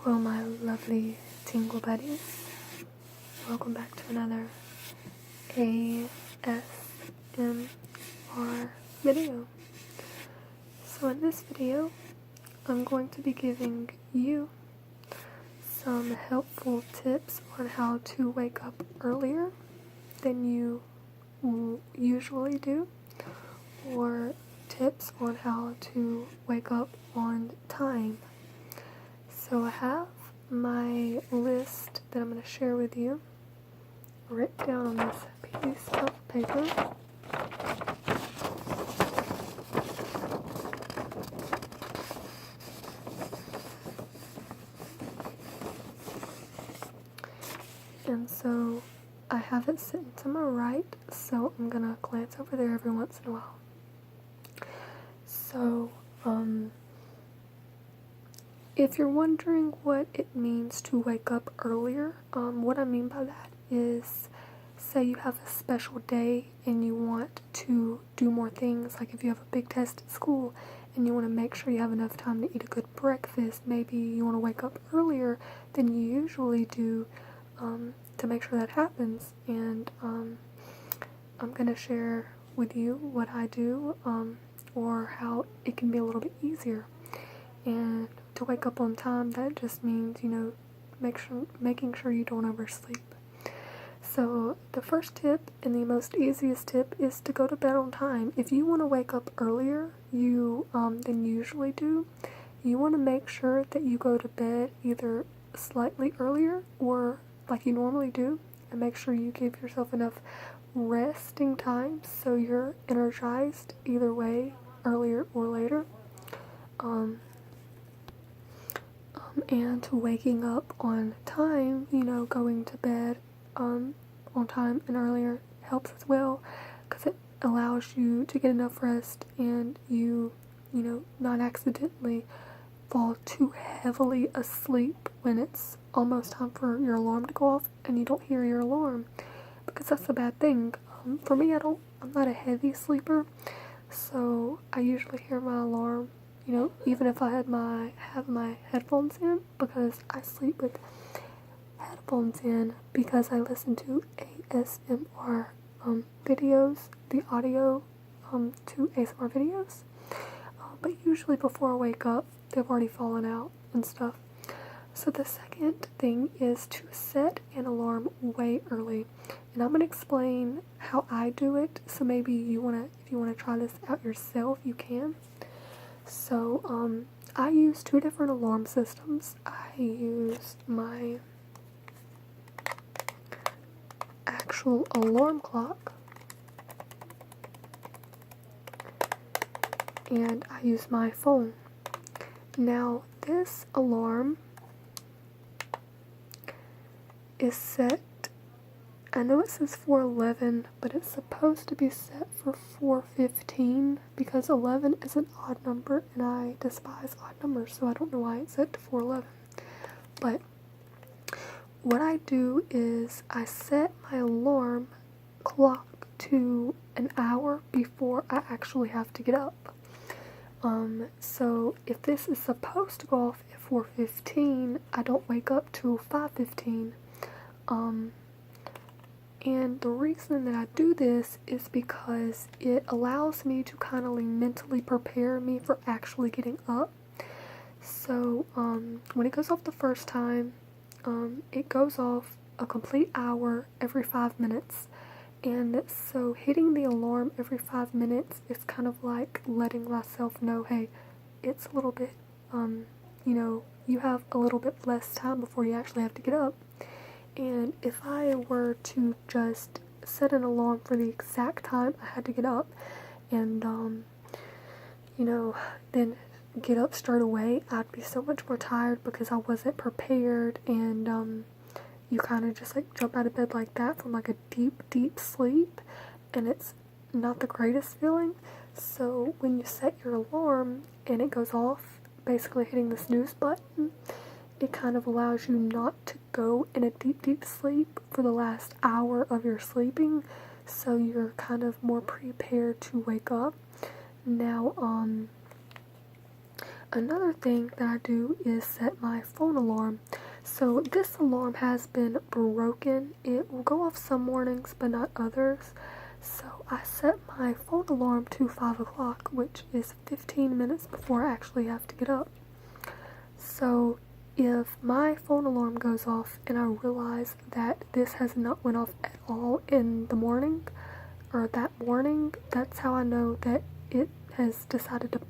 Hello my lovely tingle buddies. Welcome back to another ASMR video. So in this video, I'm going to be giving you some helpful tips on how to wake up earlier than you usually do, or tips on how to wake up on time. So I have my list that I'm going to share with you written down on this piece of paper. And so I have it sitting to my right, so I'm going to glance over there every once in a while. So, if you're wondering what it means to wake up earlier, what I mean by that is, say you have a special day and you want to do more things, like if you have a big test at school and you want to make sure you have enough time to eat a good breakfast, maybe you want to wake up earlier than you usually do to make sure that happens. And I'm going to share with you what I do or how it can be a little bit easier. And to wake up on time, that just means, making sure you don't oversleep. So the first tip and the most easiest tip is to go to bed on time. If you want to wake up earlier than you usually do, you want to make sure that you go to bed either slightly earlier or like you normally do, and make sure you give yourself enough resting time so you're energized either way, earlier or later. And to waking up on time, going to bed on time and earlier helps as well, because it allows you to get enough rest and you not accidentally fall too heavily asleep when it's almost time for your alarm to go off and you don't hear your alarm, because that's a bad thing. For me, I'm not a heavy sleeper, so I usually hear my alarm even if I have my headphones in, because I sleep with headphones in because I listen to ASMR videos, the audio to ASMR videos. But usually before I wake up, they've already fallen out and stuff. So the second thing is to set an alarm way early. And I'm going to explain how I do it, so maybe if you want to try this out yourself, you can. So, I use two different alarm systems. I use my actual alarm clock, and I use my phone. Now, this alarm is set, I know it says 4:11, but it's supposed to be set for 4:15 because 11 is an odd number and I despise odd numbers, so I don't know why it's set to 4:11. But what I do is I set my alarm clock to an hour before I actually have to get up. So if this is supposed to go off at 4:15, I don't wake up till 5:15. And the reason that I do this is because it allows me to kind of mentally prepare me for actually getting up. So when it goes off the first time, it goes off a complete hour every 5 minutes. And so hitting the alarm every 5 minutes is kind of like letting myself know, hey, it's a little bit, you have a little bit less time before you actually have to get up. And if I were to just set an alarm for the exact time I had to get up and, then get up straight away, I'd be so much more tired because I wasn't prepared, and you kind of just jump out of bed like that from a deep, deep sleep, and it's not the greatest feeling. So when you set your alarm and it goes off, basically hitting the snooze button, it kind of allows you not to go in a deep, deep sleep for the last hour of your sleeping, so you're kind of more prepared to wake up. Now, another thing that I do is set my phone alarm. So this alarm has been broken. It will go off some mornings but not others. So I set my phone alarm to 5 o'clock, which is 15 minutes before I actually have to get up. So if my phone alarm goes off and I realize that this has not went off at all in the morning or that morning, that's how I know that it has decided to,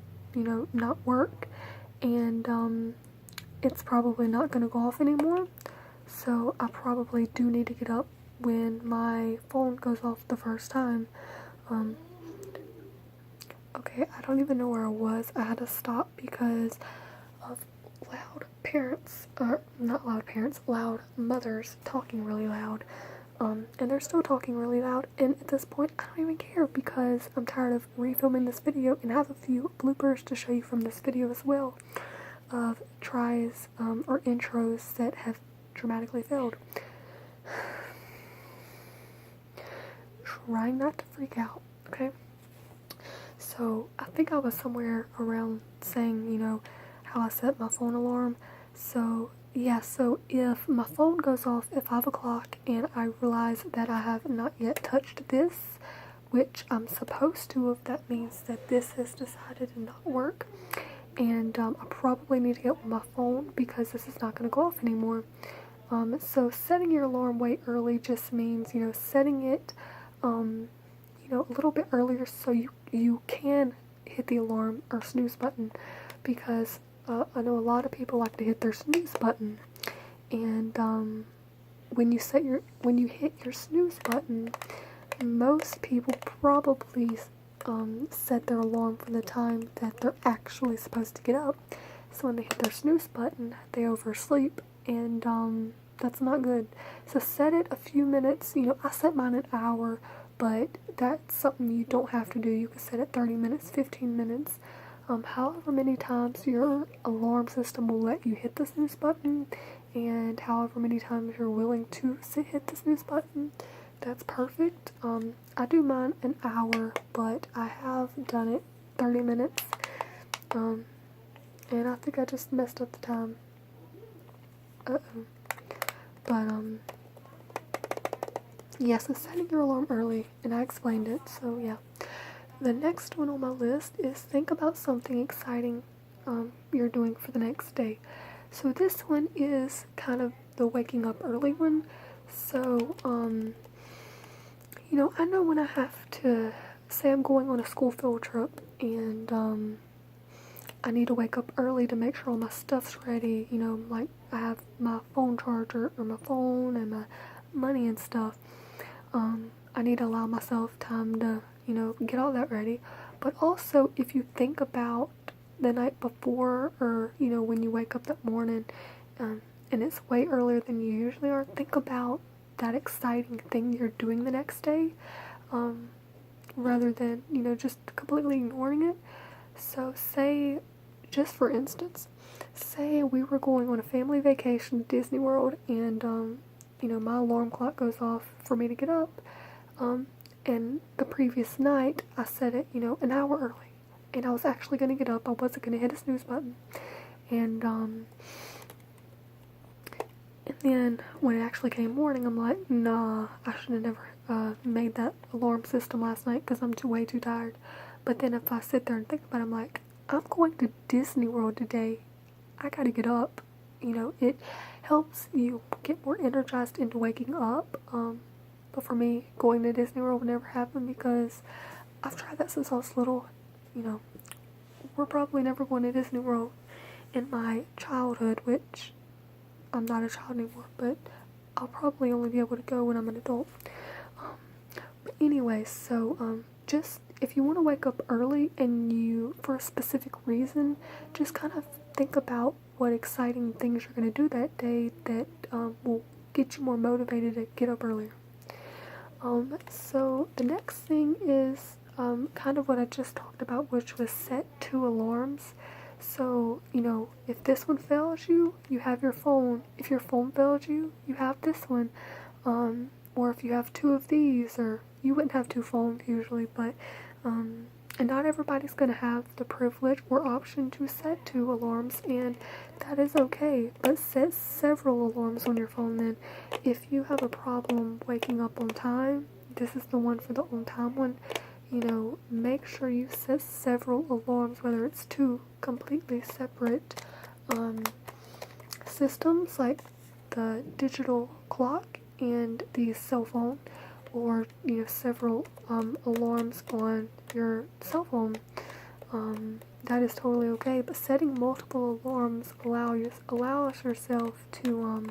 not work, and it's probably not going to go off anymore. So I probably do need to get up when my phone goes off the first time. Okay, I don't even know where I was. I had to stop because of loud parents, or not loud parents, loud mothers talking really loud. And they're still talking really loud, and at this point I don't even care because I'm tired of refilming this video, and I have a few bloopers to show you from this video as well of tries or intros that have dramatically failed. Trying not to freak out, okay? So I think I was somewhere around saying, how I set my phone alarm. So yeah, so if my phone goes off at 5 o'clock and I realize that I have not yet touched this, which I'm supposed to have, that means that this has decided to not work. And I probably need to get with my phone because this is not going to go off anymore. So setting your alarm way early just means, setting it, a little bit earlier so you can hit the alarm or snooze button, because I know a lot of people like to hit their snooze button, and when you hit your snooze button, most people probably set their alarm for the time that they're actually supposed to get up. So when they hit their snooze button, they oversleep, and that's not good. So set it a few minutes. I set mine an hour, but that's something you don't have to do. You can set it 30 minutes, 15 minutes, however many times your alarm system will let you hit the snooze button, and however many times you're willing to hit the snooze button. That's perfect. I do mine an hour, but I have done it 30 minutes, and I think I just messed up the time. But yeah, so setting your alarm early, and I explained it, so yeah. The next one on my list is think about something exciting you're doing for the next day. So this one is kind of the waking up early one. So, I know when I have to, say I'm going on a school field trip, and I need to wake up early to make sure all my stuff's ready, like I have my phone charger or my phone and my money and stuff. I need to allow myself time to, get all that ready. But also, if you think about the night before, or, when you wake up that morning, and it's way earlier than you usually are, think about that exciting thing you're doing the next day, rather than, just completely ignoring it. So say, just for instance, say we were going on a family vacation to Disney World, and, my alarm clock goes off for me to get up, and the previous night I set it, an hour early, and I was actually going to get up. I wasn't going to hit a snooze button, and then when it actually came morning, I'm like, nah, I should have never made that alarm system last night because I'm way too tired. But then if I sit there and think about it, I'm like, I'm going to Disney World today. I gotta get up. It helps you get more energized into waking up. But for me, going to Disney World would never happen because I've tried that since I was little. We're probably never going to Disney World in my childhood, which I'm not a child anymore, but I'll probably only be able to go when I'm an adult. But anyway, so just if you want to wake up early and for a specific reason, just kind of think about what exciting things you're going to do that day that will get you more motivated to get up earlier. So the next thing is kind of what I just talked about, which was set 2 alarms. So, if this one fails you, you have your phone. If your phone fails you, you have this one. Or if you have 2 of these, or you wouldn't have 2 phones usually, but And not everybody's going to have the privilege or option to set 2 alarms, and that is okay. But set several alarms on your phone then. If you have a problem waking up on time, this is the one for the on time one. You know, make sure you set several alarms, whether it's 2 completely separate systems like the digital clock and the cell phone, or several alarms on your cell phone. That is totally okay, but setting multiple alarms allows yourself to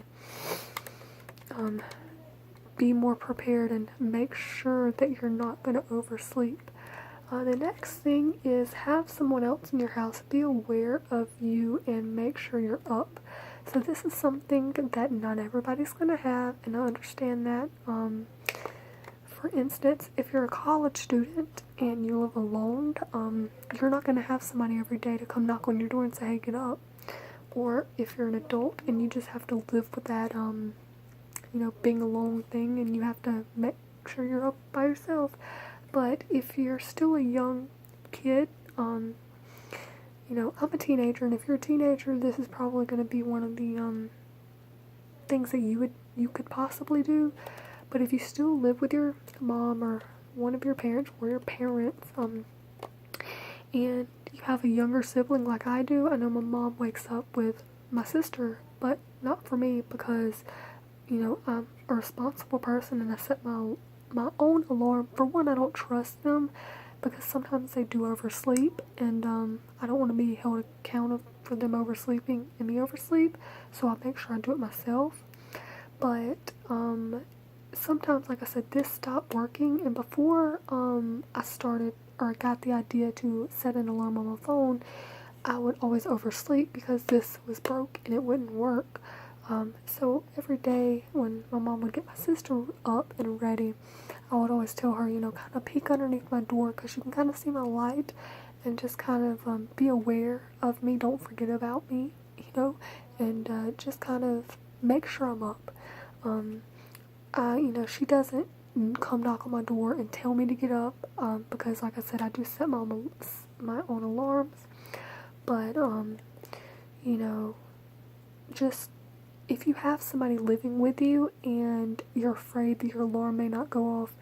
be more prepared and make sure that you're not going to oversleep. The next thing is have someone else in your house be aware of you and make sure you're up. So this is something that not everybody's going to have, and I understand that. For instance, if you're a college student and you live alone, you're not going to have somebody every day to come knock on your door and say, hey, get up. Or if you're an adult and you just have to live with that, being alone thing, and you have to make sure you're up by yourself. But if you're still a young kid, I'm a teenager, and if you're a teenager, this is probably going to be one of the things that you could possibly do. But if you still live with your mom or one of your parents or your parents, and you have a younger sibling like I do, I know my mom wakes up with my sister, but not for me, because I'm a responsible person and I set my own alarm. For one, I don't trust them because sometimes they do oversleep, and I don't want to be held accountable for them oversleeping and me oversleep, so I make sure I do it myself. But sometimes, like I said, this stopped working, and before I started or got the idea to set an alarm on my phone, I would always oversleep because this was broke and it wouldn't work. So every day when my mom would get my sister up and ready, I would always tell her, kind of peek underneath my door because you can kind of see my light, and just kind of be aware of me. Don't forget about me, and just kind of make sure I'm up. She doesn't come knock on my door and tell me to get up, because like I said, I do set my own alarms. But, just if you have somebody living with you and you're afraid that your alarm may not go off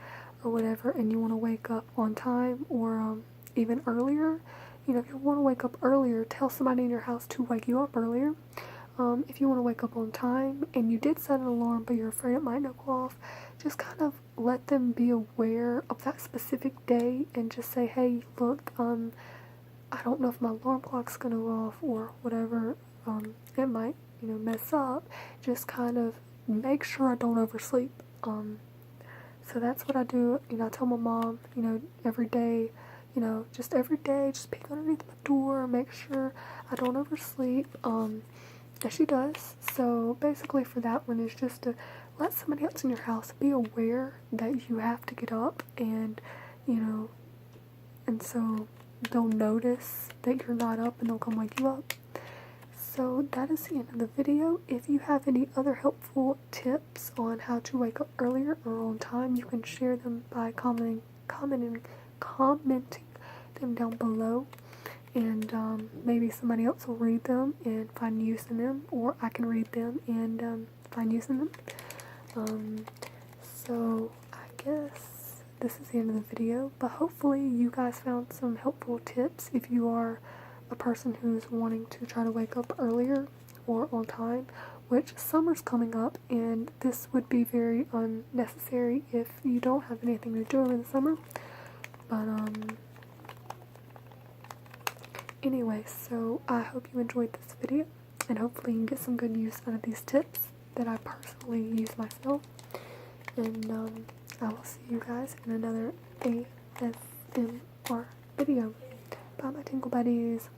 or whatever, and you want to wake up on time or even earlier, if you want to wake up earlier, tell somebody in your house to wake you up earlier. If you want to wake up on time and you did set an alarm but you're afraid it might not go off, just kind of let them be aware of that specific day and just say, hey, look, I don't know if my alarm clock's going to go off or whatever. It might, mess up. Just kind of make sure I don't oversleep. So that's what I do. I tell my mom, every day, just every day, just peek underneath my door, make sure I don't oversleep. And she does. So basically for that one is just to let somebody else in your house be aware that you have to get up, and, and so they'll notice that you're not up and they'll come wake you up. So that is the end of the video. If you have any other helpful tips on how to wake up earlier or on time, you can share them by commenting them down below, and maybe somebody else will read them and find use in them, or I can read them and find use in them. So I guess this is the end of the video, but hopefully you guys found some helpful tips if you are a person who's wanting to try to wake up earlier or on time, which summer's coming up, and this would be very unnecessary if you don't have anything to do in the summer. But anyway, so I hope you enjoyed this video, and hopefully you can get some good use out of these tips that I personally use myself. And I will see you guys in another ASMR video. Bye, my Tingle Buddies.